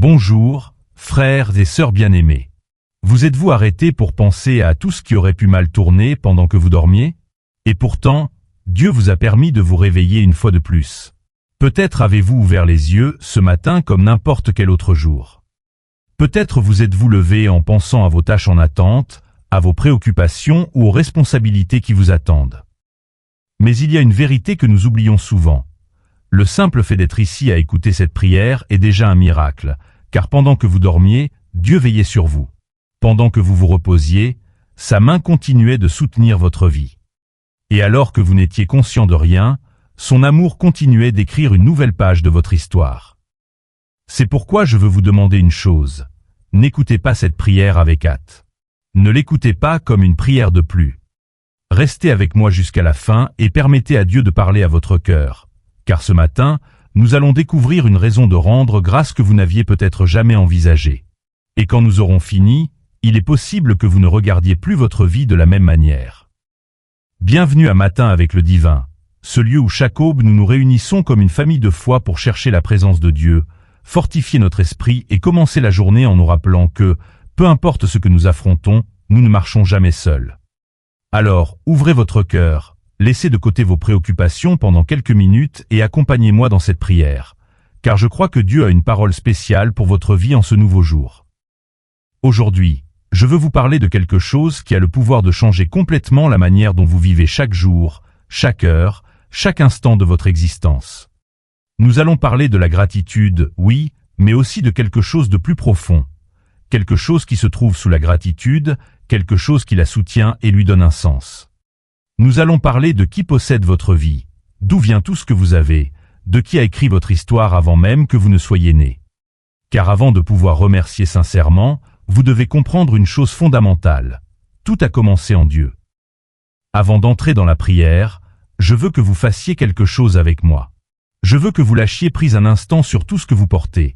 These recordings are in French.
Bonjour, frères et sœurs bien-aimés. Vous êtes-vous arrêtés pour penser à tout ce qui aurait pu mal tourner pendant que vous dormiez? Et pourtant, Dieu vous a permis de vous réveiller une fois de plus. Peut-être avez-vous ouvert les yeux ce matin comme n'importe quel autre jour. Peut-être vous êtes-vous levé en pensant à vos tâches en attente, à vos préoccupations ou aux responsabilités qui vous attendent. Mais il y a une vérité que nous oublions souvent. Le simple fait d'être ici à écouter cette prière est déjà un miracle, car pendant que vous dormiez, Dieu veillait sur vous. Pendant que vous vous reposiez, sa main continuait de soutenir votre vie. Et alors que vous n'étiez conscient de rien, son amour continuait d'écrire une nouvelle page de votre histoire. C'est pourquoi je veux vous demander une chose. N'écoutez pas cette prière avec hâte. Ne l'écoutez pas comme une prière de plus. Restez avec moi jusqu'à la fin et permettez à Dieu de parler à votre cœur. Car ce matin, nous allons découvrir une raison de rendre grâce que vous n'aviez peut-être jamais envisagée. Et quand nous aurons fini, il est possible que vous ne regardiez plus votre vie de la même manière. Bienvenue à Matin avec le Divin, ce lieu où chaque aube nous nous réunissons comme une famille de foi pour chercher la présence de Dieu, fortifier notre esprit et commencer la journée en nous rappelant que, peu importe ce que nous affrontons, nous ne marchons jamais seuls. Alors, ouvrez votre cœur. Laissez de côté vos préoccupations pendant quelques minutes et accompagnez-moi dans cette prière, car je crois que Dieu a une parole spéciale pour votre vie en ce nouveau jour. Aujourd'hui, je veux vous parler de quelque chose qui a le pouvoir de changer complètement la manière dont vous vivez chaque jour, chaque heure, chaque instant de votre existence. Nous allons parler de la gratitude, oui, mais aussi de quelque chose de plus profond. Quelque chose qui se trouve sous la gratitude, quelque chose qui la soutient et lui donne un sens. Nous allons parler de qui possède votre vie, d'où vient tout ce que vous avez, de qui a écrit votre histoire avant même que vous ne soyez né. Car avant de pouvoir remercier sincèrement, vous devez comprendre une chose fondamentale. Tout a commencé en Dieu. Avant d'entrer dans la prière, je veux que vous fassiez quelque chose avec moi. Je veux que vous lâchiez prise un instant sur tout ce que vous portez.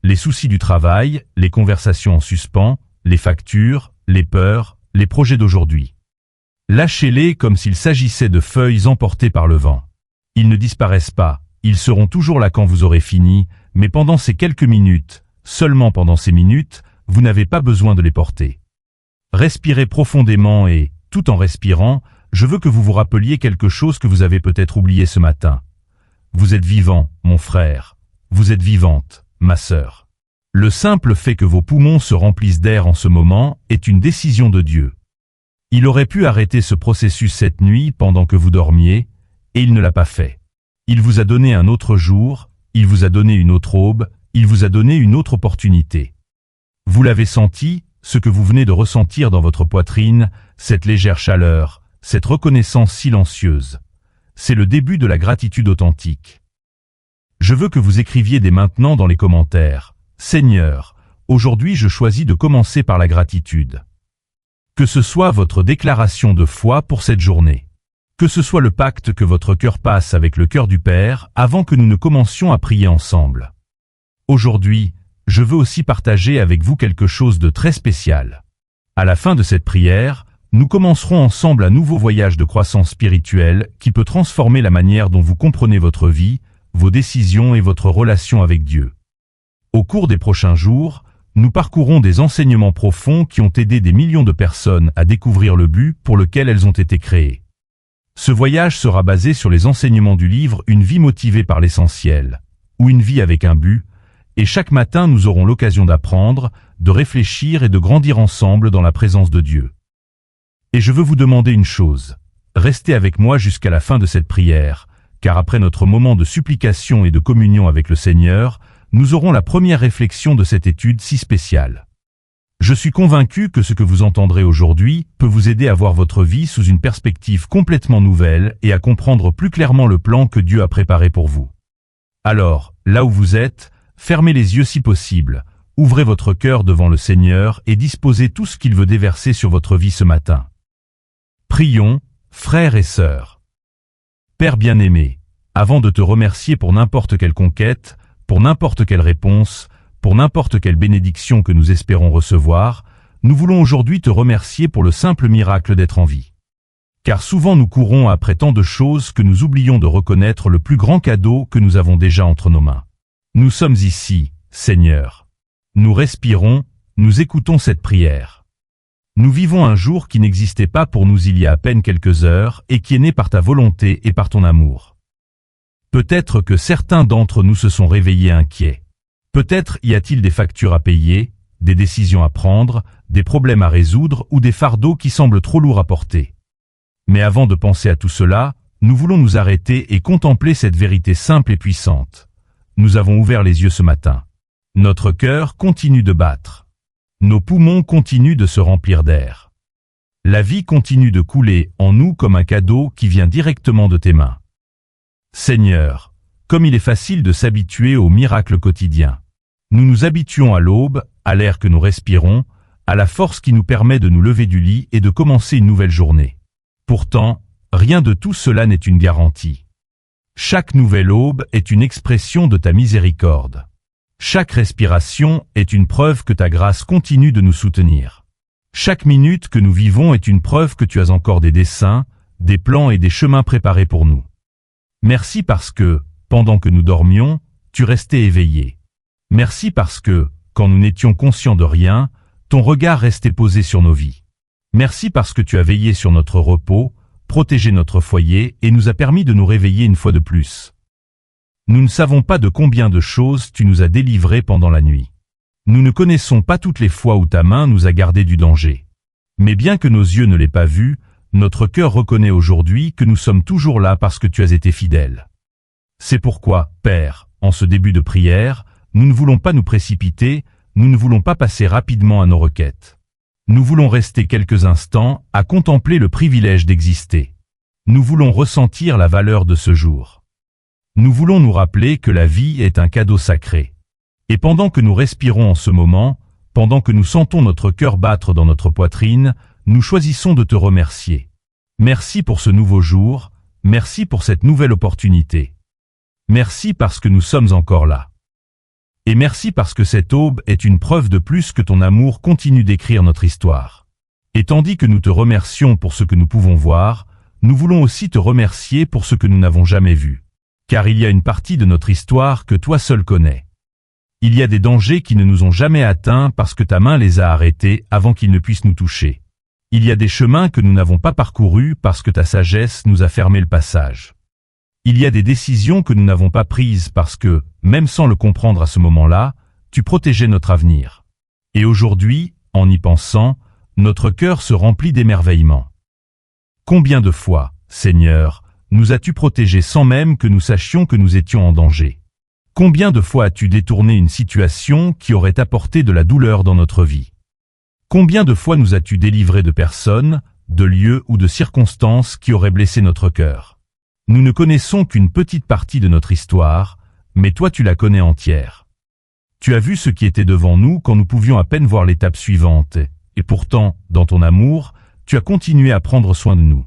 Les soucis du travail, les conversations en suspens, les factures, les peurs, les projets d'aujourd'hui. Lâchez-les comme s'il s'agissait de feuilles emportées par le vent. Ils ne disparaissent pas, ils seront toujours là quand vous aurez fini, mais pendant ces quelques minutes, seulement pendant ces minutes, vous n'avez pas besoin de les porter. Respirez profondément et, tout en respirant, je veux que vous vous rappeliez quelque chose que vous avez peut-être oublié ce matin. Vous êtes vivant, mon frère. Vous êtes vivante, ma sœur. Le simple fait que vos poumons se remplissent d'air en ce moment est une décision de Dieu. Il aurait pu arrêter ce processus cette nuit pendant que vous dormiez, et il ne l'a pas fait. Il vous a donné un autre jour, il vous a donné une autre aube, il vous a donné une autre opportunité. Vous l'avez senti, ce que vous venez de ressentir dans votre poitrine, cette légère chaleur, cette reconnaissance silencieuse. C'est le début de la gratitude authentique. Je veux que vous écriviez dès maintenant dans les commentaires. Seigneur, aujourd'hui je choisis de commencer par la gratitude. Que ce soit votre déclaration de foi pour cette journée. Que ce soit le pacte que votre cœur passe avec le cœur du Père avant que nous ne commencions à prier ensemble. Aujourd'hui, je veux aussi partager avec vous quelque chose de très spécial. À la fin de cette prière, nous commencerons ensemble un nouveau voyage de croissance spirituelle qui peut transformer la manière dont vous comprenez votre vie, vos décisions et votre relation avec Dieu. Au cours des prochains jours, nous parcourrons des enseignements profonds qui ont aidé des millions de personnes à découvrir le but pour lequel elles ont été créées. Ce voyage sera basé sur les enseignements du livre Une vie motivée par l'essentiel, ou Une vie avec un but, et chaque matin nous aurons l'occasion d'apprendre, de réfléchir et de grandir ensemble dans la présence de Dieu. Et je veux vous demander une chose, restez avec moi jusqu'à la fin de cette prière, car après notre moment de supplication et de communion avec le Seigneur, nous aurons la première réflexion de cette étude si spéciale. Je suis convaincu que ce que vous entendrez aujourd'hui peut vous aider à voir votre vie sous une perspective complètement nouvelle et à comprendre plus clairement le plan que Dieu a préparé pour vous. Alors, là où vous êtes, fermez les yeux si possible, ouvrez votre cœur devant le Seigneur et disposez tout ce qu'il veut déverser sur votre vie ce matin. Prions, frères et sœurs. Père bien-aimé, avant de te remercier pour n'importe quelle conquête, pour n'importe quelle réponse, pour n'importe quelle bénédiction que nous espérons recevoir, nous voulons aujourd'hui te remercier pour le simple miracle d'être en vie. Car souvent nous courons après tant de choses que nous oublions de reconnaître le plus grand cadeau que nous avons déjà entre nos mains. Nous sommes ici, Seigneur. Nous respirons, nous écoutons cette prière. Nous vivons un jour qui n'existait pas pour nous il y a à peine quelques heures et qui est né par ta volonté et par ton amour. Peut-être que certains d'entre nous se sont réveillés inquiets. Peut-être y a-t-il des factures à payer, des décisions à prendre, des problèmes à résoudre ou des fardeaux qui semblent trop lourds à porter. Mais avant de penser à tout cela, nous voulons nous arrêter et contempler cette vérité simple et puissante. Nous avons ouvert les yeux ce matin. Notre cœur continue de battre. Nos poumons continuent de se remplir d'air. La vie continue de couler en nous comme un cadeau qui vient directement de tes mains. Seigneur, comme il est facile de s'habituer aux miracles quotidiens. Nous nous habituons à l'aube, à l'air que nous respirons, à la force qui nous permet de nous lever du lit et de commencer une nouvelle journée. Pourtant, rien de tout cela n'est une garantie. Chaque nouvelle aube est une expression de ta miséricorde. Chaque respiration est une preuve que ta grâce continue de nous soutenir. Chaque minute que nous vivons est une preuve que tu as encore des desseins, des plans et des chemins préparés pour nous. Merci parce que, pendant que nous dormions, tu restais éveillé. Merci parce que, quand nous n'étions conscients de rien, ton regard restait posé sur nos vies. Merci parce que tu as veillé sur notre repos, protégé notre foyer et nous a permis de nous réveiller une fois de plus. Nous ne savons pas de combien de choses tu nous as délivrés pendant la nuit. Nous ne connaissons pas toutes les fois où ta main nous a gardés du danger. Mais bien que nos yeux ne l'aient pas vu, notre cœur reconnaît aujourd'hui que nous sommes toujours là parce que tu as été fidèle. C'est pourquoi, Père, en ce début de prière, nous ne voulons pas nous précipiter, nous ne voulons pas passer rapidement à nos requêtes. Nous voulons rester quelques instants à contempler le privilège d'exister. Nous voulons ressentir la valeur de ce jour. Nous voulons nous rappeler que la vie est un cadeau sacré. Et pendant que nous respirons en ce moment, pendant que nous sentons notre cœur battre dans notre poitrine, nous choisissons de te remercier. Merci pour ce nouveau jour, merci pour cette nouvelle opportunité. Merci parce que nous sommes encore là. Et merci parce que cette aube est une preuve de plus que ton amour continue d'écrire notre histoire. Et tandis que nous te remercions pour ce que nous pouvons voir, nous voulons aussi te remercier pour ce que nous n'avons jamais vu. Car il y a une partie de notre histoire que toi seul connais. Il y a des dangers qui ne nous ont jamais atteints parce que ta main les a arrêtés avant qu'ils ne puissent nous toucher. Il y a des chemins que nous n'avons pas parcourus parce que ta sagesse nous a fermé le passage. Il y a des décisions que nous n'avons pas prises parce que, même sans le comprendre à ce moment-là, tu protégeais notre avenir. Et aujourd'hui, en y pensant, notre cœur se remplit d'émerveillement. Combien de fois, Seigneur, nous as-tu protégés sans même que nous sachions que nous étions en danger? Combien de fois as-tu détourné une situation qui aurait apporté de la douleur dans notre vie? Combien de fois nous as-tu délivrés de personnes, de lieux ou de circonstances qui auraient blessé notre cœur? Nous ne connaissons qu'une petite partie de notre histoire, mais toi tu la connais entière. Tu as vu ce qui était devant nous quand nous pouvions à peine voir l'étape suivante, et pourtant, dans ton amour, tu as continué à prendre soin de nous.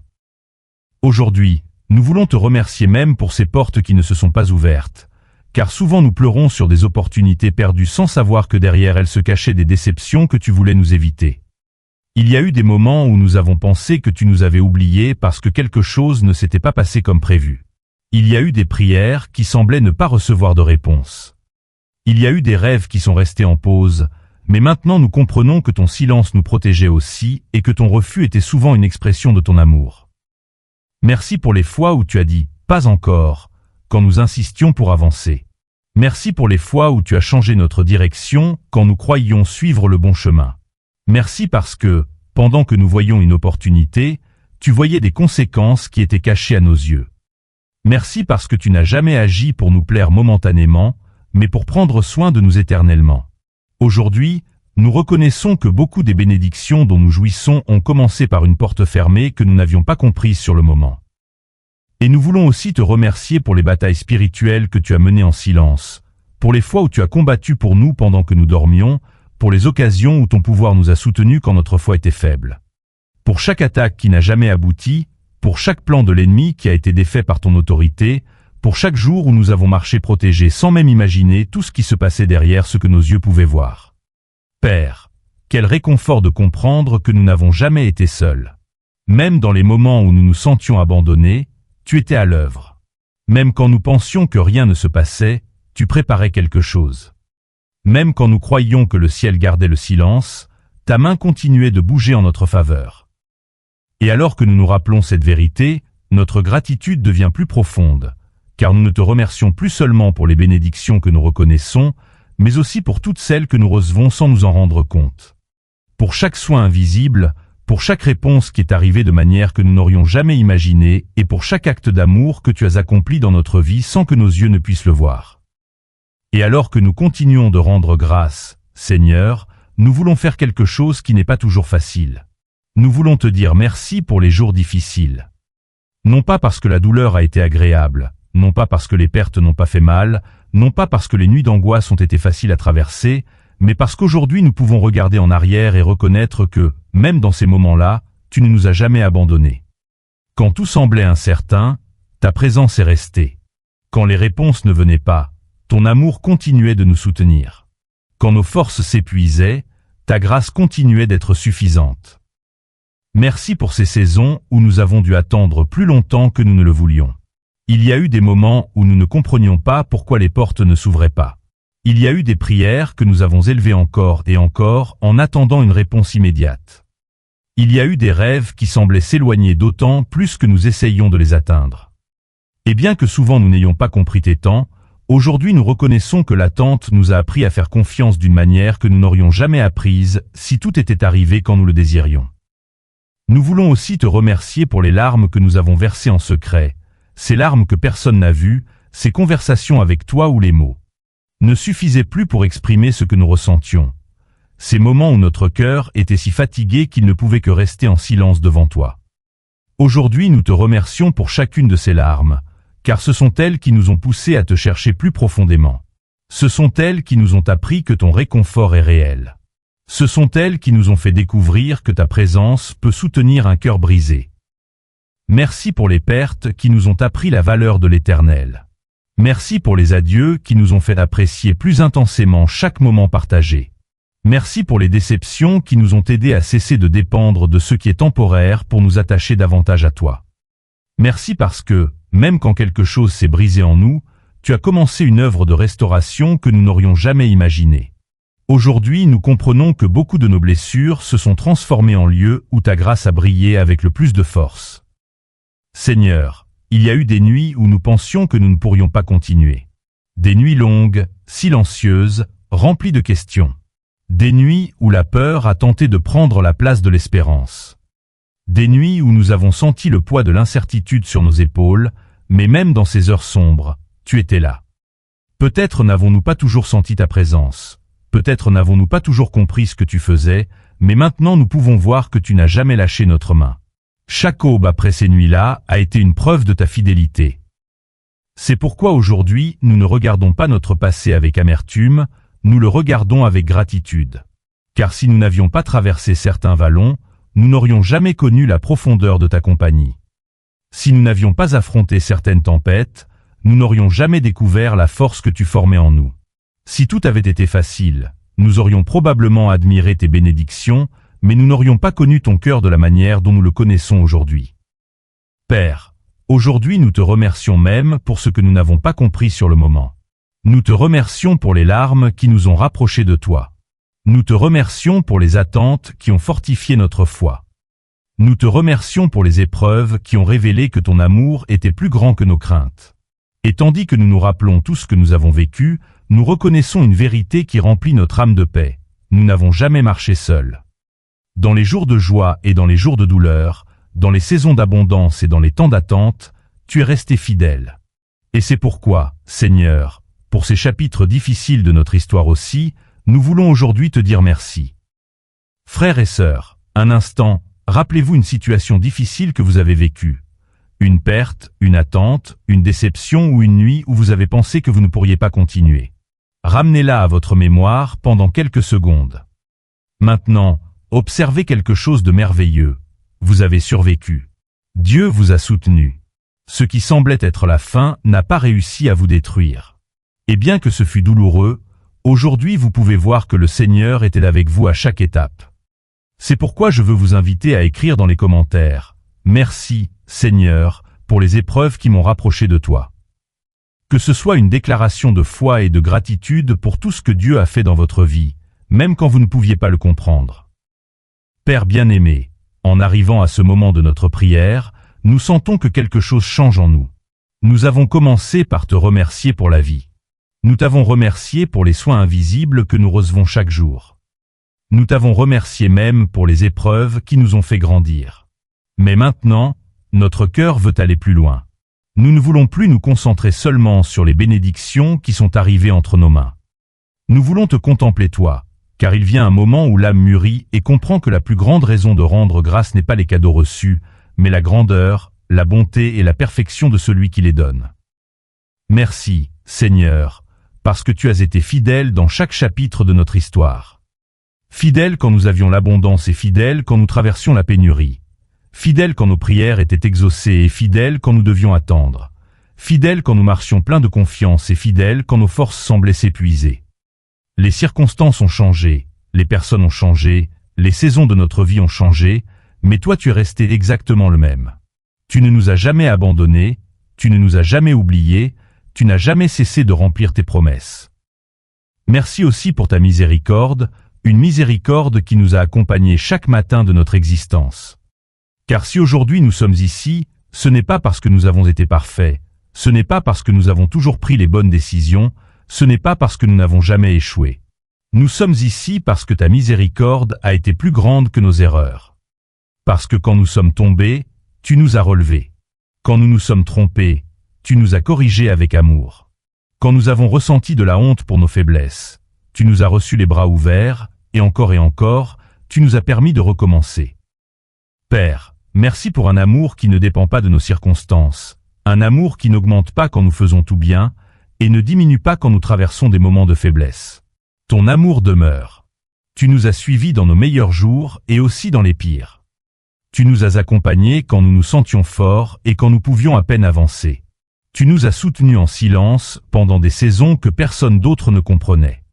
Aujourd'hui, nous voulons te remercier même pour ces portes qui ne se sont pas ouvertes, car souvent nous pleurons sur des opportunités perdues sans savoir que derrière elles se cachaient des déceptions que tu voulais nous éviter. Il y a eu des moments où nous avons pensé que tu nous avais oubliés parce que quelque chose ne s'était pas passé comme prévu. Il y a eu des prières qui semblaient ne pas recevoir de réponse. Il y a eu des rêves qui sont restés en pause, mais maintenant nous comprenons que ton silence nous protégeait aussi et que ton refus était souvent une expression de ton amour. Merci pour les fois où tu as dit « pas encore » quand nous insistions pour avancer. Merci pour les fois où tu as changé notre direction quand nous croyions suivre le bon chemin. Merci parce que, pendant que nous voyions une opportunité, tu voyais des conséquences qui étaient cachées à nos yeux. Merci parce que tu n'as jamais agi pour nous plaire momentanément, mais pour prendre soin de nous éternellement. Aujourd'hui, nous reconnaissons que beaucoup des bénédictions dont nous jouissons ont commencé par une porte fermée que nous n'avions pas comprise sur le moment. Et nous voulons aussi te remercier pour les batailles spirituelles que tu as menées en silence, pour les fois où tu as combattu pour nous pendant que nous dormions, pour les occasions où ton pouvoir nous a soutenus quand notre foi était faible. Pour chaque attaque qui n'a jamais abouti, pour chaque plan de l'ennemi qui a été défait par ton autorité, pour chaque jour où nous avons marché protégés sans même imaginer tout ce qui se passait derrière ce que nos yeux pouvaient voir. Père, quel réconfort de comprendre que nous n'avons jamais été seuls. Même dans les moments où nous nous sentions abandonnés, tu étais à l'œuvre. Même quand nous pensions que rien ne se passait, tu préparais quelque chose. Même quand nous croyions que le ciel gardait le silence, ta main continuait de bouger en notre faveur. Et alors que nous nous rappelons cette vérité, notre gratitude devient plus profonde, car nous ne te remercions plus seulement pour les bénédictions que nous reconnaissons, mais aussi pour toutes celles que nous recevons sans nous en rendre compte. Pour chaque soin invisible, pour chaque réponse qui est arrivée de manière que nous n'aurions jamais imaginée, et pour chaque acte d'amour que tu as accompli dans notre vie sans que nos yeux ne puissent le voir. Et alors que nous continuons de rendre grâce, Seigneur, nous voulons faire quelque chose qui n'est pas toujours facile. Nous voulons te dire merci pour les jours difficiles. Non pas parce que la douleur a été agréable, non pas parce que les pertes n'ont pas fait mal, non pas parce que les nuits d'angoisse ont été faciles à traverser, mais parce qu'aujourd'hui nous pouvons regarder en arrière et reconnaître que, même dans ces moments-là, tu ne nous as jamais abandonnés. Quand tout semblait incertain, ta présence est restée. Quand les réponses ne venaient pas, ton amour continuait de nous soutenir. Quand nos forces s'épuisaient, ta grâce continuait d'être suffisante. Merci pour ces saisons où nous avons dû attendre plus longtemps que nous ne le voulions. Il y a eu des moments où nous ne comprenions pas pourquoi les portes ne s'ouvraient pas. Il y a eu des prières que nous avons élevées encore et encore en attendant une réponse immédiate. Il y a eu des rêves qui semblaient s'éloigner d'autant plus que nous essayions de les atteindre. Et bien que souvent nous n'ayons pas compris tes temps, aujourd'hui nous reconnaissons que l'attente nous a appris à faire confiance d'une manière que nous n'aurions jamais apprise si tout était arrivé quand nous le désirions. Nous voulons aussi te remercier pour les larmes que nous avons versées en secret, ces larmes que personne n'a vues, ces conversations avec toi où les mots ne suffisaient plus pour exprimer ce que nous ressentions, ces moments où notre cœur était si fatigué qu'il ne pouvait que rester en silence devant toi. Aujourd'hui nous te remercions pour chacune de ces larmes, car ce sont elles qui nous ont poussés à te chercher plus profondément. Ce sont elles qui nous ont appris que ton réconfort est réel. Ce sont elles qui nous ont fait découvrir que ta présence peut soutenir un cœur brisé. Merci pour les pertes qui nous ont appris la valeur de l'Éternel. Merci pour les adieux qui nous ont fait apprécier plus intensément chaque moment partagé. Merci pour les déceptions qui nous ont aidés à cesser de dépendre de ce qui est temporaire pour nous attacher davantage à toi. Merci parce que, même quand quelque chose s'est brisé en nous, tu as commencé une œuvre de restauration que nous n'aurions jamais imaginée. Aujourd'hui, nous comprenons que beaucoup de nos blessures se sont transformées en lieux où ta grâce a brillé avec le plus de force. Seigneur, il y a eu des nuits où nous pensions que nous ne pourrions pas continuer. Des nuits longues, silencieuses, remplies de questions. Des nuits où la peur a tenté de prendre la place de l'espérance. Des nuits où nous avons senti le poids de l'incertitude sur nos épaules, mais même dans ces heures sombres, tu étais là. Peut-être n'avons-nous pas toujours senti ta présence. Peut-être n'avons-nous pas toujours compris ce que tu faisais, mais maintenant nous pouvons voir que tu n'as jamais lâché notre main. Chaque aube après ces nuits-là a été une preuve de ta fidélité. C'est pourquoi aujourd'hui nous ne regardons pas notre passé avec amertume, nous le regardons avec gratitude. Car si nous n'avions pas traversé certains vallons, nous n'aurions jamais connu la profondeur de ta compagnie. Si nous n'avions pas affronté certaines tempêtes, nous n'aurions jamais découvert la force que tu formais en nous. Si tout avait été facile, nous aurions probablement admiré tes bénédictions, mais nous n'aurions pas connu ton cœur de la manière dont nous le connaissons aujourd'hui. Père, aujourd'hui nous te remercions même pour ce que nous n'avons pas compris sur le moment. Nous te remercions pour les larmes qui nous ont rapprochés de toi. Nous te remercions pour les attentes qui ont fortifié notre foi. Nous te remercions pour les épreuves qui ont révélé que ton amour était plus grand que nos craintes. Et tandis que nous nous rappelons tout ce que nous avons vécu, nous reconnaissons une vérité qui remplit notre âme de paix. Nous n'avons jamais marché seuls. Dans les jours de joie et dans les jours de douleur, dans les saisons d'abondance et dans les temps d'attente, tu es resté fidèle. Et c'est pourquoi, Seigneur, pour ces chapitres difficiles de notre histoire aussi, nous voulons aujourd'hui te dire merci. Frères et sœurs, un instant, rappelez-vous une situation difficile que vous avez vécue. Une perte, une attente, une déception ou une nuit où vous avez pensé que vous ne pourriez pas continuer. Ramenez-la à votre mémoire pendant quelques secondes. Maintenant, observez quelque chose de merveilleux. Vous avez survécu. Dieu vous a soutenu. Ce qui semblait être la fin n'a pas réussi à vous détruire. Et bien que ce fût douloureux, aujourd'hui vous pouvez voir que le Seigneur était avec vous à chaque étape. C'est pourquoi je veux vous inviter à écrire dans les commentaires « Merci, Seigneur, pour les épreuves qui m'ont rapproché de toi ». Que ce soit une déclaration de foi et de gratitude pour tout ce que Dieu a fait dans votre vie, même quand vous ne pouviez pas le comprendre. Père bien-aimé, en arrivant à ce moment de notre prière, nous sentons que quelque chose change en nous. Nous avons commencé par te remercier pour la vie. Nous t'avons remercié pour les soins invisibles que nous recevons chaque jour. Nous t'avons remercié même pour les épreuves qui nous ont fait grandir. Mais maintenant, notre cœur veut aller plus loin. Nous ne voulons plus nous concentrer seulement sur les bénédictions qui sont arrivées entre nos mains. Nous voulons te contempler toi, car il vient un moment où l'âme mûrit et comprend que la plus grande raison de rendre grâce n'est pas les cadeaux reçus, mais la grandeur, la bonté et la perfection de celui qui les donne. Merci, Seigneur, parce que tu as été fidèle dans chaque chapitre de notre histoire. Fidèle quand nous avions l'abondance et fidèle quand nous traversions la pénurie. Fidèle quand nos prières étaient exaucées et fidèle quand nous devions attendre. Fidèle quand nous marchions pleins de confiance et fidèle quand nos forces semblaient s'épuiser. Les circonstances ont changé, les personnes ont changé, les saisons de notre vie ont changé, mais toi tu es resté exactement le même. Tu ne nous as jamais abandonnés, tu ne nous as jamais oubliés, tu n'as jamais cessé de remplir tes promesses. Merci aussi pour ta miséricorde, une miséricorde qui nous a accompagnés chaque matin de notre existence. Car si aujourd'hui nous sommes ici, ce n'est pas parce que nous avons été parfaits, ce n'est pas parce que nous avons toujours pris les bonnes décisions, ce n'est pas parce que nous n'avons jamais échoué. Nous sommes ici parce que ta miséricorde a été plus grande que nos erreurs. Parce que quand nous sommes tombés, tu nous as relevés. Quand nous nous sommes trompés, tu nous as corrigés avec amour. Quand nous avons ressenti de la honte pour nos faiblesses, tu nous as reçus les bras ouverts, et encore, tu nous as permis de recommencer. Père, merci pour un amour qui ne dépend pas de nos circonstances, un amour qui n'augmente pas quand nous faisons tout bien, et ne diminue pas quand nous traversons des moments de faiblesse. Ton amour demeure. Tu nous as suivis dans nos meilleurs jours et aussi dans les pires. Tu nous as accompagnés quand nous nous sentions forts et quand nous pouvions à peine avancer. Tu nous as soutenus en silence pendant des saisons que personne d'autre ne comprenait.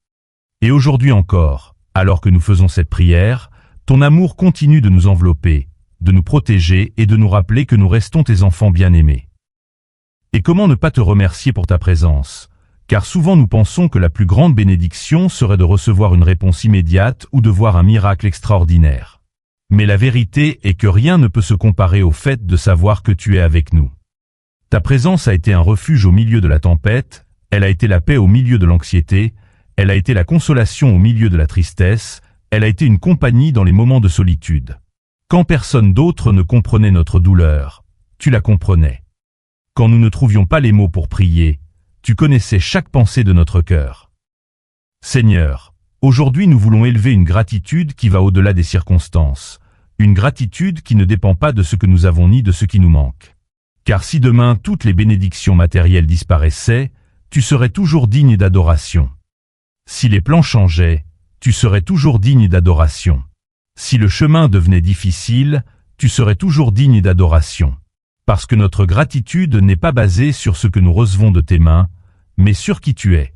Et aujourd'hui encore, alors que nous faisons cette prière, ton amour continue de nous envelopper, de nous protéger et de nous rappeler que nous restons tes enfants bien-aimés. Et comment ne pas te remercier pour ta présence? Car souvent nous pensons que la plus grande bénédiction serait de recevoir une réponse immédiate ou de voir un miracle extraordinaire. Mais la vérité est que rien ne peut se comparer au fait de savoir que tu es avec nous. Ta présence a été un refuge au milieu de la tempête, elle a été la paix au milieu de l'anxiété, elle a été la consolation au milieu de la tristesse, elle a été une compagnie dans les moments de solitude. Quand personne d'autre ne comprenait notre douleur, tu la comprenais. Quand nous ne trouvions pas les mots pour prier, tu connaissais chaque pensée de notre cœur. Seigneur, aujourd'hui nous voulons élever une gratitude qui va au-delà des circonstances, une gratitude qui ne dépend pas de ce que nous avons ni de ce qui nous manque. Car si demain toutes les bénédictions matérielles disparaissaient, tu serais toujours digne d'adoration. Si les plans changeaient, tu serais toujours digne d'adoration. Si le chemin devenait difficile, tu serais toujours digne d'adoration. Parce que notre gratitude n'est pas basée sur ce que nous recevons de tes mains, mais sur qui tu es.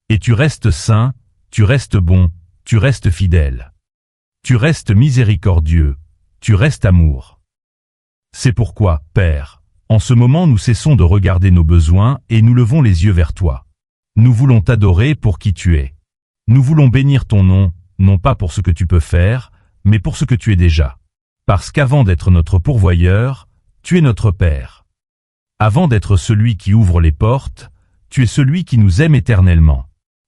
Et tu restes saint, tu restes bon, tu restes fidèle. Tu restes miséricordieux, tu restes amour. C'est pourquoi, Père, en ce moment nous cessons de regarder nos besoins et nous levons les yeux vers toi. Nous voulons t'adorer pour qui tu es. Nous voulons bénir ton nom, non pas pour ce que tu peux faire, mais pour ce que tu es déjà. Parce qu'avant d'être notre pourvoyeur, tu es notre Père. Avant d'être celui qui ouvre les portes, tu es celui qui nous aime éternellement.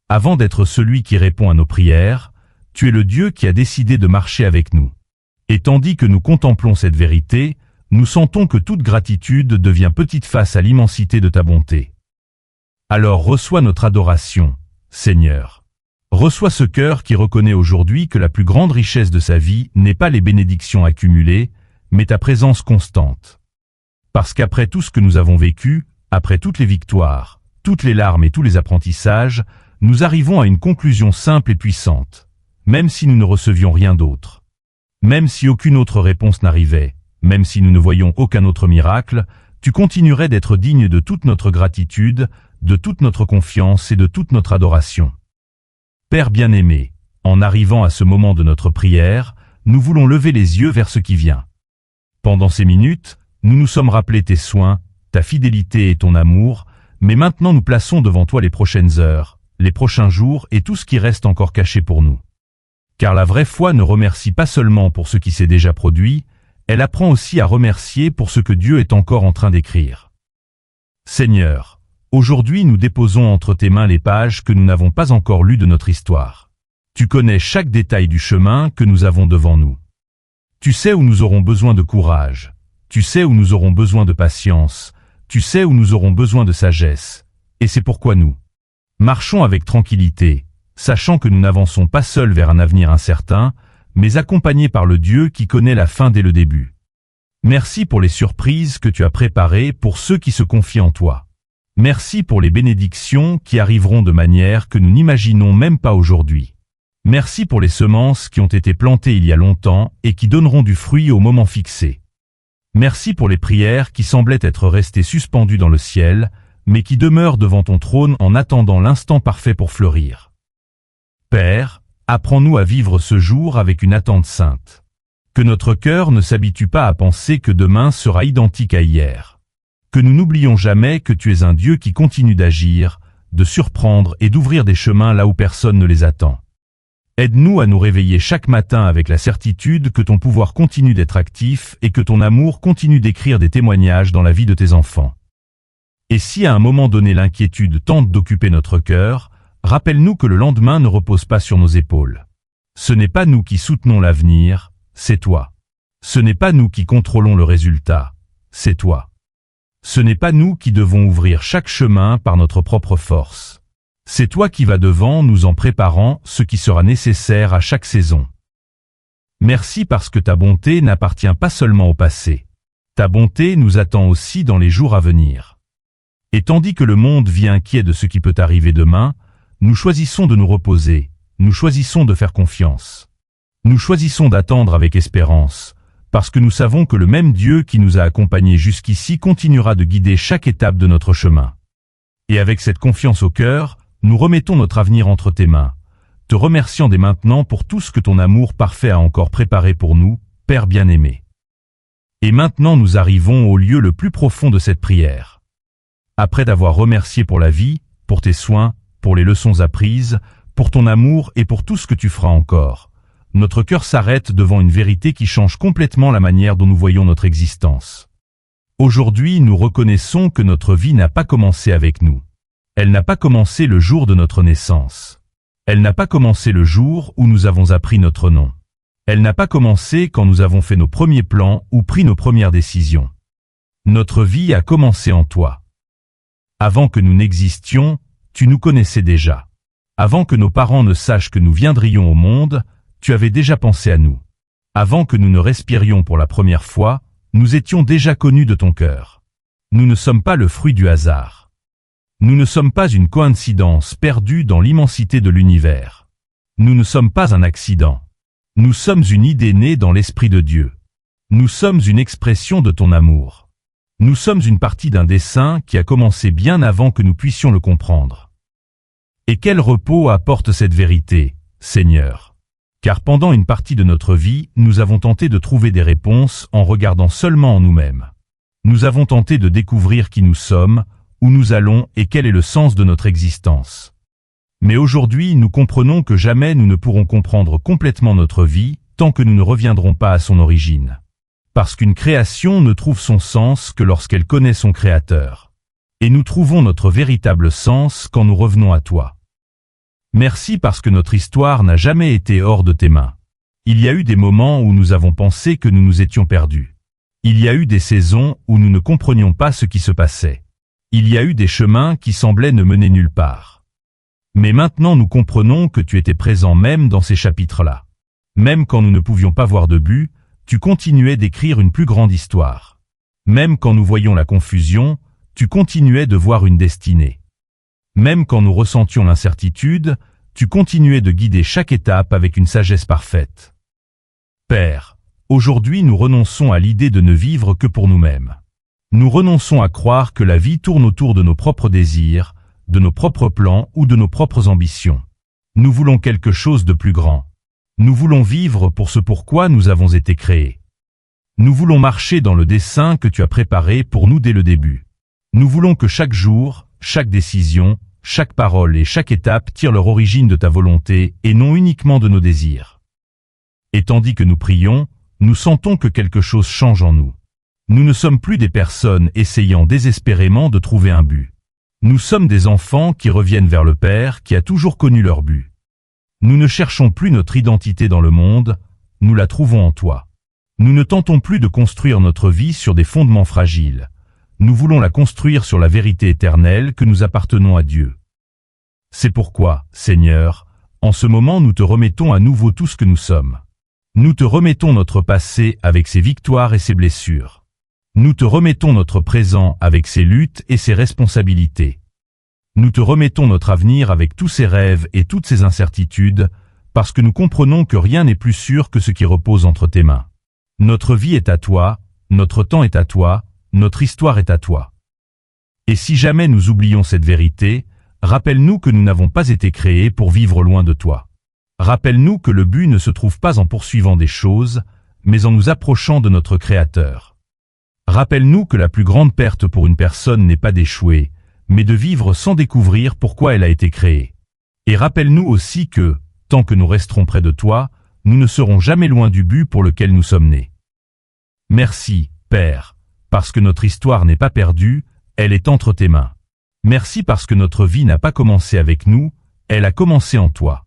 Avant d'être celui qui répond à nos prières, tu es le Dieu qui a décidé de marcher avec nous. Et tandis que nous contemplons cette vérité, nous sentons que toute gratitude devient petite face à l'immensité de ta bonté. Alors reçois notre adoration, Seigneur. Reçois ce cœur qui reconnaît aujourd'hui que la plus grande richesse de sa vie n'est pas les bénédictions accumulées, mais ta présence constante. Parce qu'après tout ce que nous avons vécu, après toutes les victoires, toutes les larmes et tous les apprentissages, nous arrivons à une conclusion simple et puissante, même si nous ne recevions rien d'autre. Même si aucune autre réponse n'arrivait, même si nous ne voyions aucun autre miracle, tu continuerais d'être digne de toute notre gratitude, de toute notre confiance et de toute notre adoration. Père bien-aimé, en arrivant à ce moment de notre prière, nous voulons lever les yeux vers ce qui vient. Pendant ces minutes, nous nous sommes rappelés tes soins, ta fidélité et ton amour, Mais maintenant nous plaçons devant toi les prochaines heures, les prochains jours et tout ce qui reste encore caché pour nous. Car la vraie foi ne remercie pas seulement pour ce qui s'est déjà produit, elle apprend aussi à remercier pour ce que Dieu est encore en train d'écrire. Seigneur, aujourd'hui nous déposons entre tes mains les pages que nous n'avons pas encore lues de notre histoire. Tu connais chaque détail du chemin que nous avons devant nous. Tu sais où nous aurons besoin de courage, tu sais où nous aurons besoin de patience, tu sais où nous aurons besoin de sagesse, et c'est pourquoi nous marchons avec tranquillité, sachant que nous n'avançons pas seuls vers un avenir incertain, mais accompagnés par le Dieu qui connaît la fin dès le début. Merci pour les surprises que tu as préparées pour ceux qui se confient en toi. Merci pour les bénédictions qui arriveront de manière que nous n'imaginons même pas aujourd'hui. Merci pour les semences qui ont été plantées il y a longtemps et qui donneront du fruit au moment fixé. Merci pour les prières qui semblaient être restées suspendues dans le ciel, mais qui demeurent devant ton trône en attendant l'instant parfait pour fleurir. Père, apprends-nous à vivre ce jour avec une attente sainte. Que notre cœur ne s'habitue pas à penser que demain sera identique à hier. Que nous n'oublions jamais que tu es un Dieu qui continue d'agir, de surprendre et d'ouvrir des chemins là où personne ne les attend. Aide-nous à nous réveiller chaque matin avec la certitude que ton pouvoir continue d'être actif et que ton amour continue d'écrire des témoignages dans la vie de tes enfants. Et si à un moment donné l'inquiétude tente d'occuper notre cœur, rappelle-nous que le lendemain ne repose pas sur nos épaules. Ce n'est pas nous qui soutenons l'avenir, c'est toi. Ce n'est pas nous qui contrôlons le résultat, c'est toi. Ce n'est pas nous qui devons ouvrir chaque chemin par notre propre force. C'est toi qui vas devant nous en préparant ce qui sera nécessaire à chaque saison. Merci parce que ta bonté n'appartient pas seulement au passé. Ta bonté nous attend aussi dans les jours à venir. Et tandis que le monde vit inquiet de ce qui peut arriver demain, nous choisissons de nous reposer, nous choisissons de faire confiance. Nous choisissons d'attendre avec espérance, parce que nous savons que le même Dieu qui nous a accompagnés jusqu'ici continuera de guider chaque étape de notre chemin. Et avec cette confiance au cœur, nous remettons notre avenir entre tes mains, te remerciant dès maintenant pour tout ce que ton amour parfait a encore préparé pour nous, Père bien-aimé. Et maintenant nous arrivons au lieu le plus profond de cette prière. Après t'avoir remercié pour la vie, pour tes soins, pour les leçons apprises, pour ton amour et pour tout ce que tu feras encore, notre cœur s'arrête devant une vérité qui change complètement la manière dont nous voyons notre existence. Aujourd'hui, nous reconnaissons que notre vie n'a pas commencé avec nous. Elle n'a pas commencé le jour de notre naissance. Elle n'a pas commencé le jour où nous avons appris notre nom. Elle n'a pas commencé quand nous avons fait nos premiers plans ou pris nos premières décisions. Notre vie a commencé en toi. Avant que nous n'existions, tu nous connaissais déjà. Avant que nos parents ne sachent que nous viendrions au monde, tu avais déjà pensé à nous. Avant que nous ne respirions pour la première fois, nous étions déjà connus de ton cœur. Nous ne sommes pas le fruit du hasard. Nous ne sommes pas une coïncidence perdue dans l'immensité de l'univers. Nous ne sommes pas un accident. Nous sommes une idée née dans l'Esprit de Dieu. Nous sommes une expression de ton amour. Nous sommes une partie d'un dessein qui a commencé bien avant que nous puissions le comprendre. Et quel repos apporte cette vérité, Seigneur? Car pendant une partie de notre vie, nous avons tenté de trouver des réponses en regardant seulement en nous-mêmes. Nous avons tenté de découvrir qui nous sommes, où nous allons et quel est le sens de notre existence. Mais aujourd'hui, nous comprenons que jamais nous ne pourrons comprendre complètement notre vie tant que nous ne reviendrons pas à son origine. Parce qu'une création ne trouve son sens que lorsqu'elle connaît son Créateur. Et nous trouvons notre véritable sens quand nous revenons à toi. Merci parce que notre histoire n'a jamais été hors de tes mains. Il y a eu des moments où nous avons pensé que nous nous étions perdus. Il y a eu des saisons où nous ne comprenions pas ce qui se passait. Il y a eu des chemins qui semblaient ne mener nulle part. Mais maintenant nous comprenons que tu étais présent même dans ces chapitres-là. Même quand nous ne pouvions pas voir de but, tu continuais d'écrire une plus grande histoire. Même quand nous voyions la confusion, tu continuais de voir une destinée. Même quand nous ressentions l'incertitude, tu continuais de guider chaque étape avec une sagesse parfaite. Père, aujourd'hui nous renonçons à l'idée de ne vivre que pour nous-mêmes. Nous renonçons à croire que la vie tourne autour de nos propres désirs, de nos propres plans ou de nos propres ambitions. Nous voulons quelque chose de plus grand. Nous voulons vivre pour ce pourquoi nous avons été créés. Nous voulons marcher dans le dessein que tu as préparé pour nous dès le début. Nous voulons que chaque jour, chaque décision, chaque parole et chaque étape tirent leur origine de ta volonté et non uniquement de nos désirs. Et tandis que nous prions, nous sentons que quelque chose change en nous. Nous ne sommes plus des personnes essayant désespérément de trouver un but. Nous sommes des enfants qui reviennent vers le Père qui a toujours connu leur but. Nous ne cherchons plus notre identité dans le monde, nous la trouvons en toi. Nous ne tentons plus de construire notre vie sur des fondements fragiles. Nous voulons la construire sur la vérité éternelle que nous appartenons à Dieu. C'est pourquoi, Seigneur, en ce moment nous te remettons à nouveau tout ce que nous sommes. Nous te remettons notre passé avec ses victoires et ses blessures. Nous te remettons notre présent avec ses luttes et ses responsabilités. Nous te remettons notre avenir avec tous ses rêves et toutes ses incertitudes, parce que nous comprenons que rien n'est plus sûr que ce qui repose entre tes mains. Notre vie est à toi, notre temps est à toi, notre histoire est à toi. Et si jamais nous oublions cette vérité, rappelle-nous que nous n'avons pas été créés pour vivre loin de toi. Rappelle-nous que le but ne se trouve pas en poursuivant des choses, mais en nous approchant de notre Créateur. Rappelle-nous que la plus grande perte pour une personne n'est pas d'échouer, mais de vivre sans découvrir pourquoi elle a été créée. Et rappelle-nous aussi que, tant que nous resterons près de toi, nous ne serons jamais loin du but pour lequel nous sommes nés. Merci, Père, parce que notre histoire n'est pas perdue, elle est entre tes mains. Merci parce que notre vie n'a pas commencé avec nous, elle a commencé en toi.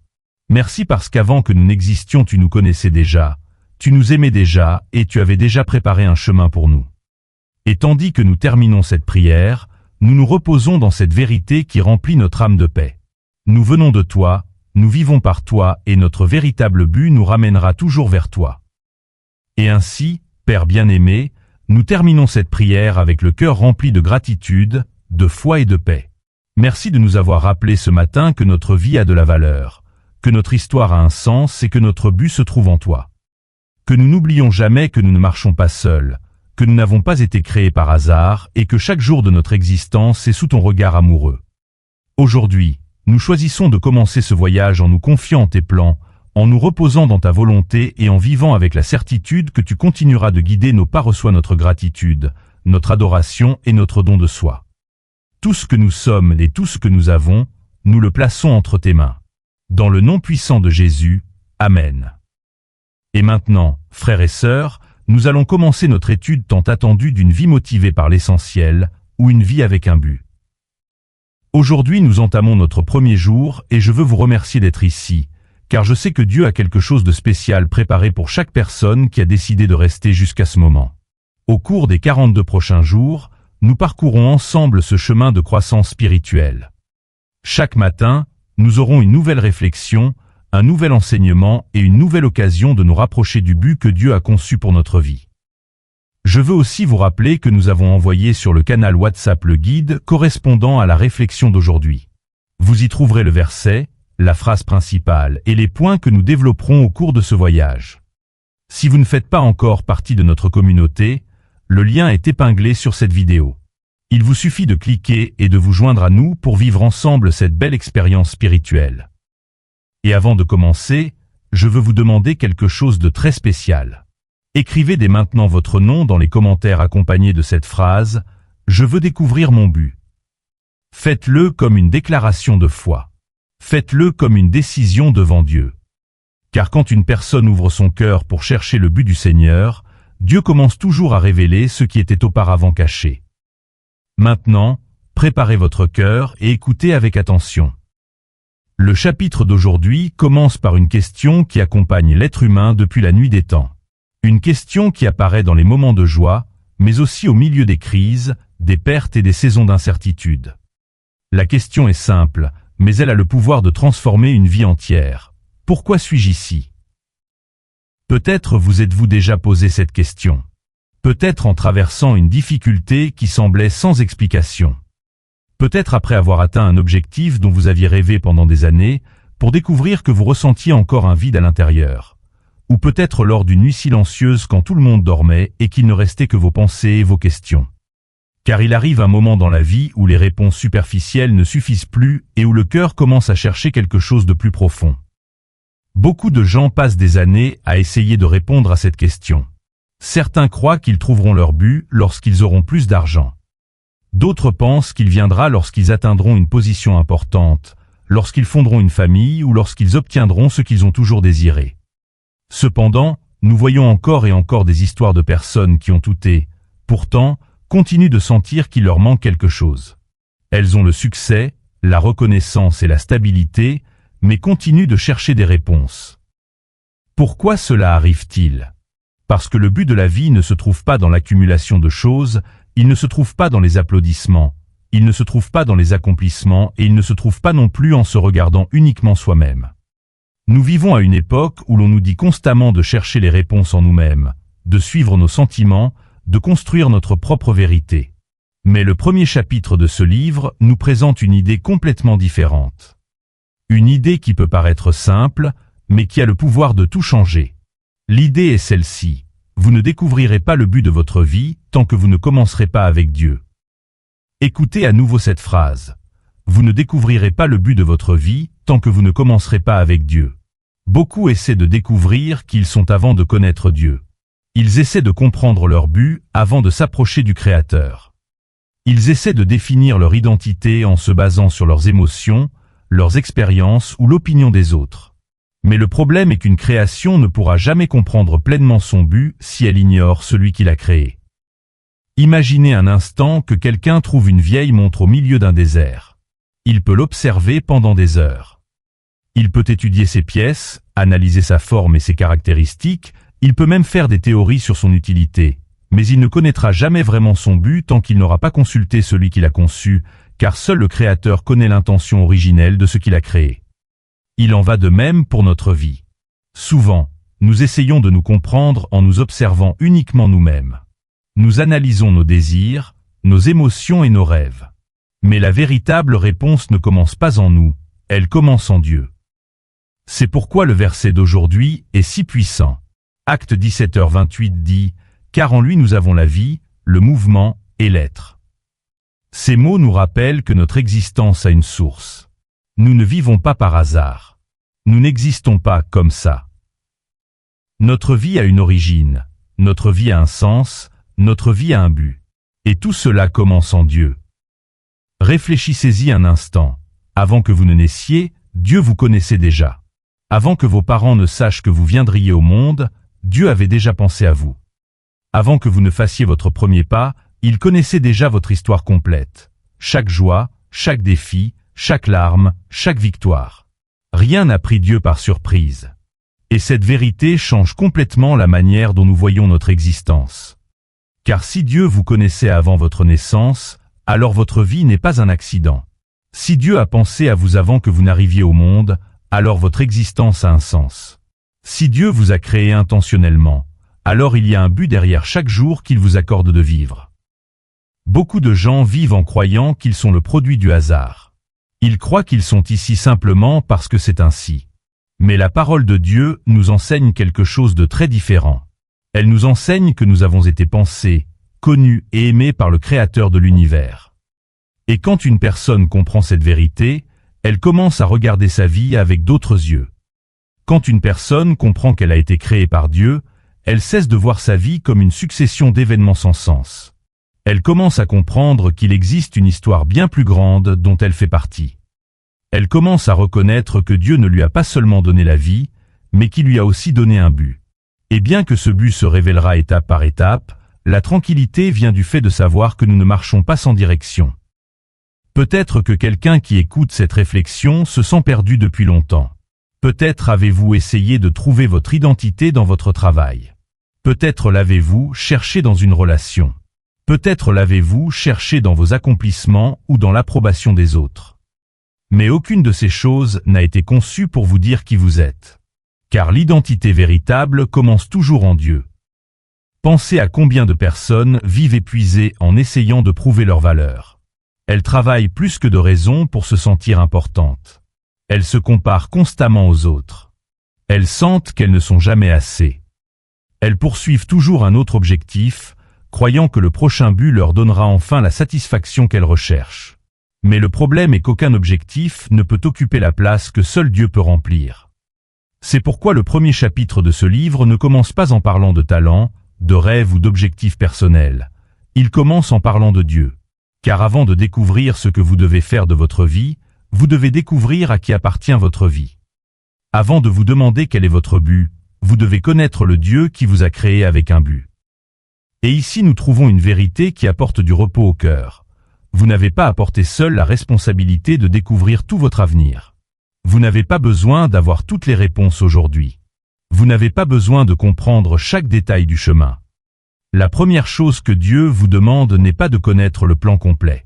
Merci parce qu'avant que nous n'existions tu nous connaissais déjà, tu nous aimais déjà et tu avais déjà préparé un chemin pour nous. Et tandis que nous terminons cette prière, nous nous reposons dans cette vérité qui remplit notre âme de paix. Nous venons de toi, nous vivons par toi et notre véritable but nous ramènera toujours vers toi. Et ainsi, Père bien-aimé, nous terminons cette prière avec le cœur rempli de gratitude, de foi et de paix. Merci de nous avoir rappelé ce matin que notre vie a de la valeur, que notre histoire a un sens et que notre but se trouve en toi. Que nous n'oublions jamais que nous ne marchons pas seuls, que nous n'avons pas été créés par hasard et que chaque jour de notre existence est sous ton regard amoureux. Aujourd'hui, nous choisissons de commencer ce voyage en nous confiant en tes plans, en nous reposant dans ta volonté et en vivant avec la certitude que tu continueras de guider nos pas. Reçois notre gratitude, notre adoration et notre don de soi. Tout ce que nous sommes et tout ce que nous avons, nous le plaçons entre tes mains. Dans le nom puissant de Jésus, Amen. Et maintenant, frères et sœurs, nous allons commencer notre étude tant attendue d'une vie motivée par l'essentiel, ou une vie avec un but. Aujourd'hui nous entamons notre premier jour et je veux vous remercier d'être ici, car je sais que Dieu a quelque chose de spécial préparé pour chaque personne qui a décidé de rester jusqu'à ce moment. Au cours des 42 prochains jours, nous parcourons ensemble ce chemin de croissance spirituelle. Chaque matin, nous aurons une nouvelle réflexion, un nouvel enseignement et une nouvelle occasion de nous rapprocher du but que Dieu a conçu pour notre vie. Je veux aussi vous rappeler que nous avons envoyé sur le canal WhatsApp le guide correspondant à la réflexion d'aujourd'hui. Vous y trouverez le verset, la phrase principale et les points que nous développerons au cours de ce voyage. Si vous ne faites pas encore partie de notre communauté, le lien est épinglé sur cette vidéo. Il vous suffit de cliquer et de vous joindre à nous pour vivre ensemble cette belle expérience spirituelle. Et avant de commencer, je veux vous demander quelque chose de très spécial. Écrivez dès maintenant votre nom dans les commentaires accompagnés de cette phrase « Je veux découvrir mon but ». Faites-le comme une déclaration de foi. Faites-le comme une décision devant Dieu. Car quand une personne ouvre son cœur pour chercher le but du Seigneur, Dieu commence toujours à révéler ce qui était auparavant caché. Maintenant, préparez votre cœur et écoutez avec attention. Le chapitre d'aujourd'hui commence par une question qui accompagne l'être humain depuis la nuit des temps. Une question qui apparaît dans les moments de joie, mais aussi au milieu des crises, des pertes et des saisons d'incertitude. La question est simple, mais elle a le pouvoir de transformer une vie entière. Pourquoi suis-je ici? Peut-être vous êtes-vous déjà posé cette question. Peut-être en traversant une difficulté qui semblait sans explication. Peut-être après avoir atteint un objectif dont vous aviez rêvé pendant des années, pour découvrir que vous ressentiez encore un vide à l'intérieur. Ou peut-être lors d'une nuit silencieuse quand tout le monde dormait et qu'il ne restait que vos pensées et vos questions. Car il arrive un moment dans la vie où les réponses superficielles ne suffisent plus et où le cœur commence à chercher quelque chose de plus profond. Beaucoup de gens passent des années à essayer de répondre à cette question. Certains croient qu'ils trouveront leur but lorsqu'ils auront plus d'argent. D'autres pensent qu'il viendra lorsqu'ils atteindront une position importante, lorsqu'ils fonderont une famille ou lorsqu'ils obtiendront ce qu'ils ont toujours désiré. Cependant, nous voyons encore et encore des histoires de personnes qui ont tout et, pourtant, continuent de sentir qu'il leur manque quelque chose. Elles ont le succès, la reconnaissance et la stabilité, mais continuent de chercher des réponses. Pourquoi cela arrive-t-il? Parce que le but de la vie ne se trouve pas dans l'accumulation de choses, il ne se trouve pas dans les applaudissements, il ne se trouve pas dans les accomplissements et il ne se trouve pas non plus en se regardant uniquement soi-même. Nous vivons à une époque où l'on nous dit constamment de chercher les réponses en nous-mêmes, de suivre nos sentiments, de construire notre propre vérité. Mais le premier chapitre de ce livre nous présente une idée complètement différente. Une idée qui peut paraître simple, mais qui a le pouvoir de tout changer. L'idée est celle-ci. Vous ne découvrirez pas le but de votre vie tant que vous ne commencerez pas avec Dieu. Écoutez à nouveau cette phrase. Vous ne découvrirez pas le but de votre vie tant que vous ne commencerez pas avec Dieu. Beaucoup essaient de découvrir qui ils sont avant de connaître Dieu. Ils essaient de comprendre leur but avant de s'approcher du Créateur. Ils essaient de définir leur identité en se basant sur leurs émotions, leurs expériences ou l'opinion des autres. Mais le problème est qu'une création ne pourra jamais comprendre pleinement son but si elle ignore celui qui l'a créé. Imaginez un instant que quelqu'un trouve une vieille montre au milieu d'un désert. Il peut l'observer pendant des heures. Il peut étudier ses pièces, analyser sa forme et ses caractéristiques, il peut même faire des théories sur son utilité, mais il ne connaîtra jamais vraiment son but tant qu'il n'aura pas consulté celui qui l'a conçu, car seul le Créateur connaît l'intention originelle de ce qu'il a créé. Il en va de même pour notre vie. Souvent, nous essayons de nous comprendre en nous observant uniquement nous-mêmes. Nous analysons nos désirs, nos émotions et nos rêves. Mais la véritable réponse ne commence pas en nous, elle commence en Dieu. C'est pourquoi le verset d'aujourd'hui est si puissant. Acte 17h28 dit « Car en lui nous avons la vie, le mouvement et l'être ». Ces mots nous rappellent que notre existence a une source. Nous ne vivons pas par hasard. Nous n'existons pas comme ça. Notre vie a une origine, notre vie a un sens, notre vie a un but. Et tout cela commence en Dieu. Réfléchissez-y un instant. Avant que vous ne naissiez, Dieu vous connaissait déjà. Avant que vos parents ne sachent que vous viendriez au monde, Dieu avait déjà pensé à vous. Avant que vous ne fassiez votre premier pas, il connaissait déjà votre histoire complète. Chaque joie, chaque défi, chaque larme, chaque victoire. Rien n'a pris Dieu par surprise. Et cette vérité change complètement la manière dont nous voyons notre existence. Car si Dieu vous connaissait avant votre naissance, alors votre vie n'est pas un accident. Si Dieu a pensé à vous avant que vous n'arriviez au monde, alors votre existence a un sens. Si Dieu vous a créé intentionnellement, alors il y a un but derrière chaque jour qu'il vous accorde de vivre. Beaucoup de gens vivent en croyant qu'ils sont le produit du hasard. Ils croient qu'ils sont ici simplement parce que c'est ainsi. Mais la parole de Dieu nous enseigne quelque chose de très différent. Elle nous enseigne que nous avons été pensés, connus et aimés par le Créateur de l'univers. Et quand une personne comprend cette vérité, elle commence à regarder sa vie avec d'autres yeux. Quand une personne comprend qu'elle a été créée par Dieu, elle cesse de voir sa vie comme une succession d'événements sans sens. Elle commence à comprendre qu'il existe une histoire bien plus grande dont elle fait partie. Elle commence à reconnaître que Dieu ne lui a pas seulement donné la vie, mais qu'il lui a aussi donné un but. Et bien que ce but se révélera étape par étape, la tranquillité vient du fait de savoir que nous ne marchons pas sans direction. Peut-être que quelqu'un qui écoute cette réflexion se sent perdu depuis longtemps. Peut-être avez-vous essayé de trouver votre identité dans votre travail. Peut-être l'avez-vous cherché dans une relation. Peut-être l'avez-vous cherché dans vos accomplissements ou dans l'approbation des autres. Mais aucune de ces choses n'a été conçue pour vous dire qui vous êtes. Car l'identité véritable commence toujours en Dieu. Pensez à combien de personnes vivent épuisées en essayant de prouver leur valeur. Elles travaillent plus que de raison pour se sentir importantes. Elles se comparent constamment aux autres. Elles sentent qu'elles ne sont jamais assez. Elles poursuivent toujours un autre objectif, croyant que le prochain but leur donnera enfin la satisfaction qu'elles recherchent. Mais le problème est qu'aucun objectif ne peut occuper la place que seul Dieu peut remplir. C'est pourquoi le premier chapitre de ce livre ne commence pas en parlant de talent, de rêve ou d'objectifs personnels. Il commence en parlant de Dieu. Car avant de découvrir ce que vous devez faire de votre vie, vous devez découvrir à qui appartient votre vie. Avant de vous demander quel est votre but, vous devez connaître le Dieu qui vous a créé avec un but. Et ici nous trouvons une vérité qui apporte du repos au cœur. Vous n'avez pas à porter seul la responsabilité de découvrir tout votre avenir. Vous n'avez pas besoin d'avoir toutes les réponses aujourd'hui. Vous n'avez pas besoin de comprendre chaque détail du chemin. La première chose que Dieu vous demande n'est pas de connaître le plan complet.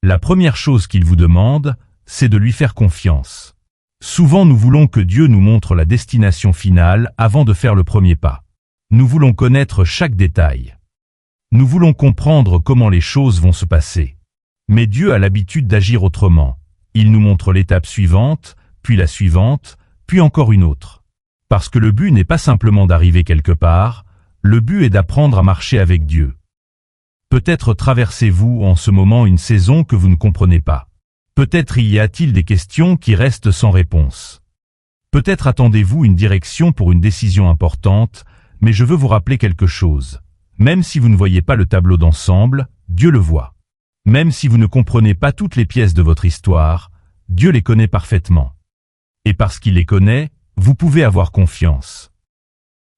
La première chose qu'il vous demande, c'est de lui faire confiance. Souvent nous voulons que Dieu nous montre la destination finale avant de faire le premier pas. Nous voulons connaître chaque détail. Nous voulons comprendre comment les choses vont se passer. Mais Dieu a l'habitude d'agir autrement. Il nous montre l'étape suivante, puis la suivante, puis encore une autre. Parce que le but n'est pas simplement d'arriver quelque part, le but est d'apprendre à marcher avec Dieu. Peut-être traversez-vous en ce moment une saison que vous ne comprenez pas. Peut-être y a-t-il des questions qui restent sans réponse. Peut-être attendez-vous une direction pour une décision importante, mais je veux vous rappeler quelque chose. Même si vous ne voyez pas le tableau d'ensemble, Dieu le voit. Même si vous ne comprenez pas toutes les pièces de votre histoire, Dieu les connaît parfaitement. Et parce qu'il les connaît, vous pouvez avoir confiance.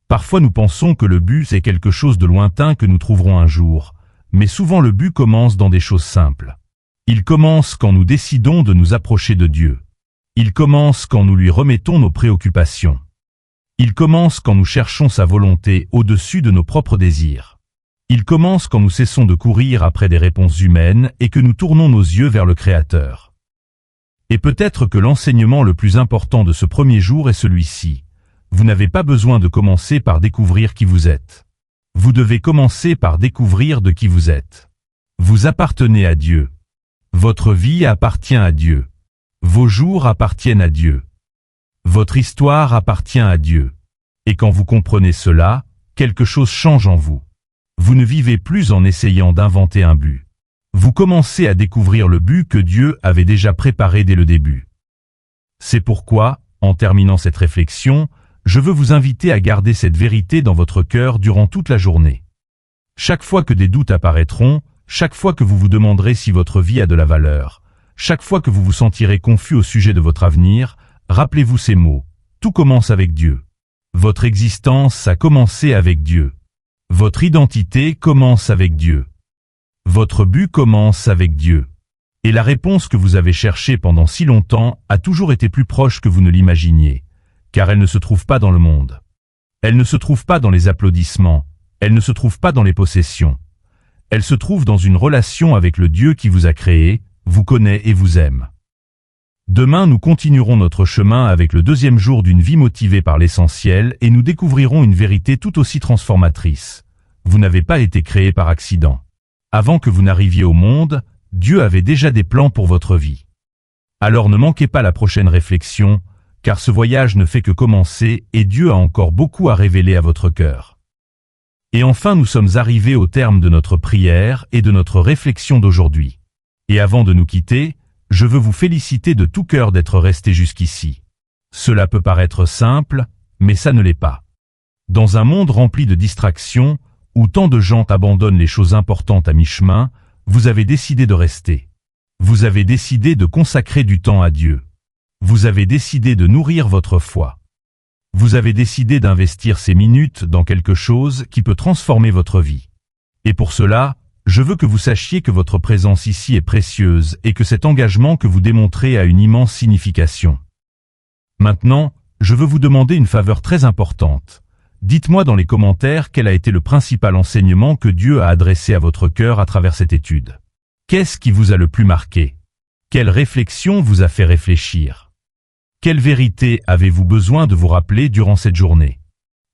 Parfois nous pensons que le but c'est quelque chose de lointain que nous trouverons un jour, mais souvent le but commence dans des choses simples. Il commence quand nous décidons de nous approcher de Dieu. Il commence quand nous lui remettons nos préoccupations. Il commence quand nous cherchons sa volonté au-dessus de nos propres désirs. Il commence quand nous cessons de courir après des réponses humaines et que nous tournons nos yeux vers le Créateur. Et peut-être que l'enseignement le plus important de ce premier jour est celui-ci. Vous n'avez pas besoin de commencer par découvrir qui vous êtes. Vous devez commencer par découvrir de qui vous êtes. Vous appartenez à Dieu. Votre vie appartient à Dieu. Vos jours appartiennent à Dieu. Votre histoire appartient à Dieu. Et quand vous comprenez cela, quelque chose change en vous. Vous ne vivez plus en essayant d'inventer un but. Vous commencez à découvrir le but que Dieu avait déjà préparé dès le début. C'est pourquoi, en terminant cette réflexion, je veux vous inviter à garder cette vérité dans votre cœur durant toute la journée. Chaque fois que des doutes apparaîtront, chaque fois que vous vous demanderez si votre vie a de la valeur, chaque fois que vous vous sentirez confus au sujet de votre avenir, rappelez-vous ces mots. Tout commence avec Dieu. Votre existence a commencé avec Dieu. Votre identité commence avec Dieu. Votre but commence avec Dieu. Et la réponse que vous avez cherchée pendant si longtemps a toujours été plus proche que vous ne l'imaginiez, car elle ne se trouve pas dans le monde. Elle ne se trouve pas dans les applaudissements, elle ne se trouve pas dans les possessions. Elle se trouve dans une relation avec le Dieu qui vous a créé, vous connaît et vous aime. Demain nous continuerons notre chemin avec le deuxième jour d'une vie motivée par l'essentiel et nous découvrirons une vérité tout aussi transformatrice. Vous n'avez pas été créé par accident. Avant que vous n'arriviez au monde, Dieu avait déjà des plans pour votre vie. Alors ne manquez pas la prochaine réflexion, car ce voyage ne fait que commencer et Dieu a encore beaucoup à révéler à votre cœur. Et enfin nous sommes arrivés au terme de notre prière et de notre réflexion d'aujourd'hui. Et avant de nous quitter, je veux vous féliciter de tout cœur d'être resté jusqu'ici. Cela peut paraître simple, mais ça ne l'est pas. Dans un monde rempli de distractions, où tant de gens abandonnent les choses importantes à mi-chemin, vous avez décidé de rester. Vous avez décidé de consacrer du temps à Dieu. Vous avez décidé de nourrir votre foi. Vous avez décidé d'investir ces minutes dans quelque chose qui peut transformer votre vie. Et pour cela, je veux que vous sachiez que votre présence ici est précieuse et que cet engagement que vous démontrez a une immense signification. Maintenant, je veux vous demander une faveur très importante. Dites-moi dans les commentaires quel a été le principal enseignement que Dieu a adressé à votre cœur à travers cette étude. Qu'est-ce qui vous a le plus marqué? Quelle réflexion vous a fait réfléchir? Quelle vérité avez-vous besoin de vous rappeler durant cette journée?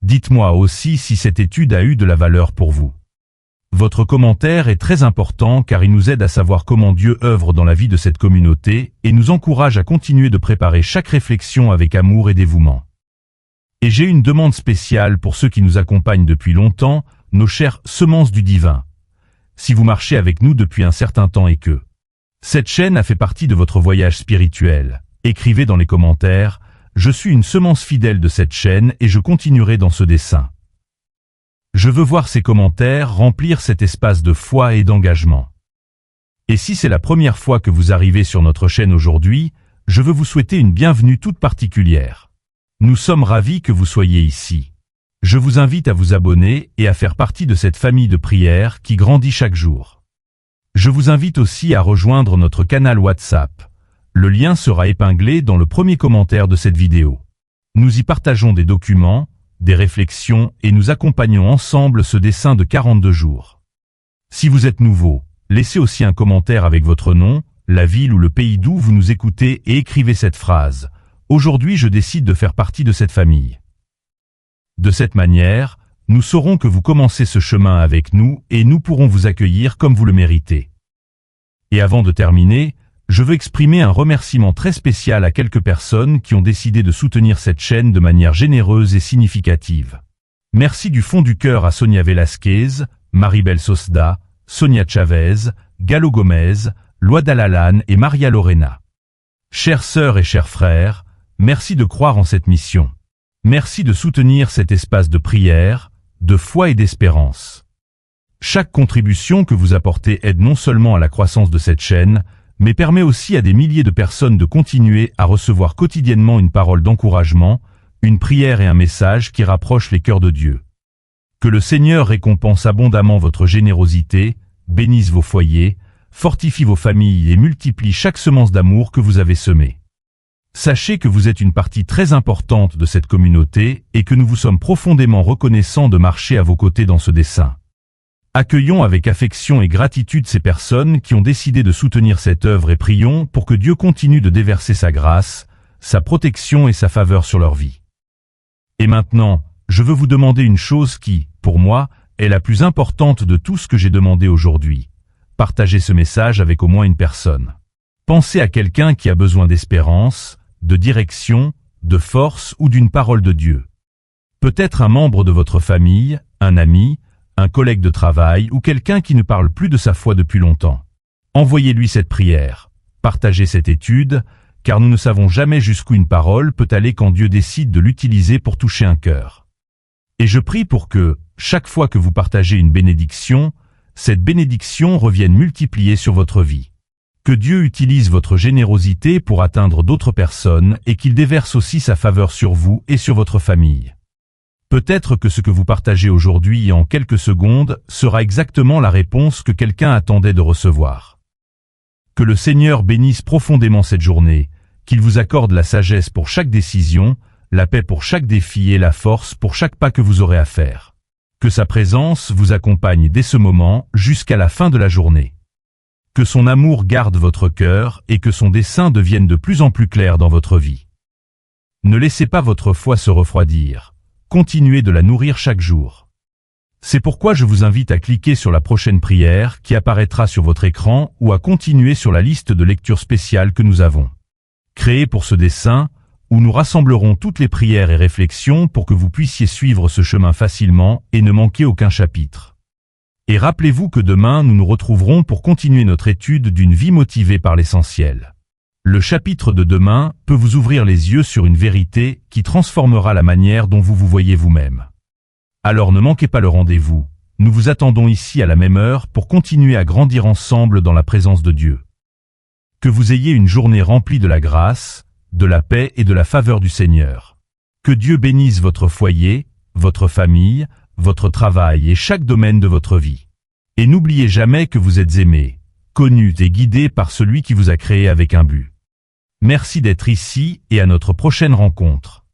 Dites-moi aussi si cette étude a eu de la valeur pour vous. Votre commentaire est très important car il nous aide à savoir comment Dieu œuvre dans la vie de cette communauté et nous encourage à continuer de préparer chaque réflexion avec amour et dévouement. Et j'ai une demande spéciale pour ceux qui nous accompagnent depuis longtemps, nos chères semences du divin. Si vous marchez avec nous depuis un certain temps et que cette chaîne a fait partie de votre voyage spirituel, écrivez dans les commentaires « Je suis une semence fidèle de cette chaîne et je continuerai dans ce dessein ». Je veux voir ces commentaires remplir cet espace de foi et d'engagement. Et si c'est la première fois que vous arrivez sur notre chaîne aujourd'hui, je veux vous souhaiter une bienvenue toute particulière. Nous sommes ravis que vous soyez ici. Je vous invite à vous abonner et à faire partie de cette famille de prière qui grandit chaque jour. Je vous invite aussi à rejoindre notre canal WhatsApp. Le lien sera épinglé dans le premier commentaire de cette vidéo. Nous y partageons des documents, des réflexions et nous accompagnons ensemble ce dessin de 42 jours. Si vous êtes nouveau, laissez aussi un commentaire avec votre nom, la ville ou le pays d'où vous nous écoutez et écrivez cette phrase. Aujourd'hui, je décide de faire partie de cette famille. De cette manière, nous saurons que vous commencez ce chemin avec nous et nous pourrons vous accueillir comme vous le méritez. Et avant de terminer, je veux exprimer un remerciement très spécial à quelques personnes qui ont décidé de soutenir cette chaîne de manière généreuse et significative. Merci du fond du cœur à Sonia Velasquez, Maribel Sosda, Sonia Chavez, Galo Gomez, Loida Lalanne et Maria Lorena. Chères sœurs et chers frères, merci de croire en cette mission. Merci de soutenir cet espace de prière, de foi et d'espérance. Chaque contribution que vous apportez aide non seulement à la croissance de cette chaîne, mais permet aussi à des milliers de personnes de continuer à recevoir quotidiennement une parole d'encouragement, une prière et un message qui rapprochent les cœurs de Dieu. Que le Seigneur récompense abondamment votre générosité, bénisse vos foyers, fortifie vos familles et multiplie chaque semence d'amour que vous avez semée. Sachez que vous êtes une partie très importante de cette communauté et que nous vous sommes profondément reconnaissants de marcher à vos côtés dans ce dessin. Accueillons avec affection et gratitude ces personnes qui ont décidé de soutenir cette œuvre et prions pour que Dieu continue de déverser sa grâce, sa protection et sa faveur sur leur vie. Et maintenant, je veux vous demander une chose qui, pour moi, est la plus importante de tout ce que j'ai demandé aujourd'hui. Partagez ce message avec au moins une personne. Pensez à quelqu'un qui a besoin d'espérance, de direction, de force ou d'une parole de Dieu. Peut-être un membre de votre famille, un ami, un collègue de travail ou quelqu'un qui ne parle plus de sa foi depuis longtemps. Envoyez-lui cette prière. Partagez cette étude, car nous ne savons jamais jusqu'où une parole peut aller quand Dieu décide de l'utiliser pour toucher un cœur. Et je prie pour que, chaque fois que vous partagez une bénédiction, cette bénédiction revienne multipliée sur votre vie. Que Dieu utilise votre générosité pour atteindre d'autres personnes et qu'il déverse aussi sa faveur sur vous et sur votre famille. Peut-être que ce que vous partagez aujourd'hui en quelques secondes sera exactement la réponse que quelqu'un attendait de recevoir. Que le Seigneur bénisse profondément cette journée, qu'il vous accorde la sagesse pour chaque décision, la paix pour chaque défi et la force pour chaque pas que vous aurez à faire. Que sa présence vous accompagne dès ce moment jusqu'à la fin de la journée. Que son amour garde votre cœur et que son dessein devienne de plus en plus clair dans votre vie. Ne laissez pas votre foi se refroidir. Continuez de la nourrir chaque jour. C'est pourquoi je vous invite à cliquer sur la prochaine prière qui apparaîtra sur votre écran ou à continuer sur la liste de lectures spéciales que nous avons créée pour ce dessin, où nous rassemblerons toutes les prières et réflexions pour que vous puissiez suivre ce chemin facilement et ne manquer aucun chapitre. Et rappelez-vous que demain nous nous retrouverons pour continuer notre étude d'une vie motivée par l'essentiel. Le chapitre de demain peut vous ouvrir les yeux sur une vérité qui transformera la manière dont vous vous voyez vous-même. Alors ne manquez pas le rendez-vous, nous vous attendons ici à la même heure pour continuer à grandir ensemble dans la présence de Dieu. Que vous ayez une journée remplie de la grâce, de la paix et de la faveur du Seigneur. Que Dieu bénisse votre foyer, votre famille, votre travail et chaque domaine de votre vie. Et n'oubliez jamais que vous êtes aimés, connus et guidés par celui qui vous a créé avec un but. Merci d'être ici et à notre prochaine rencontre.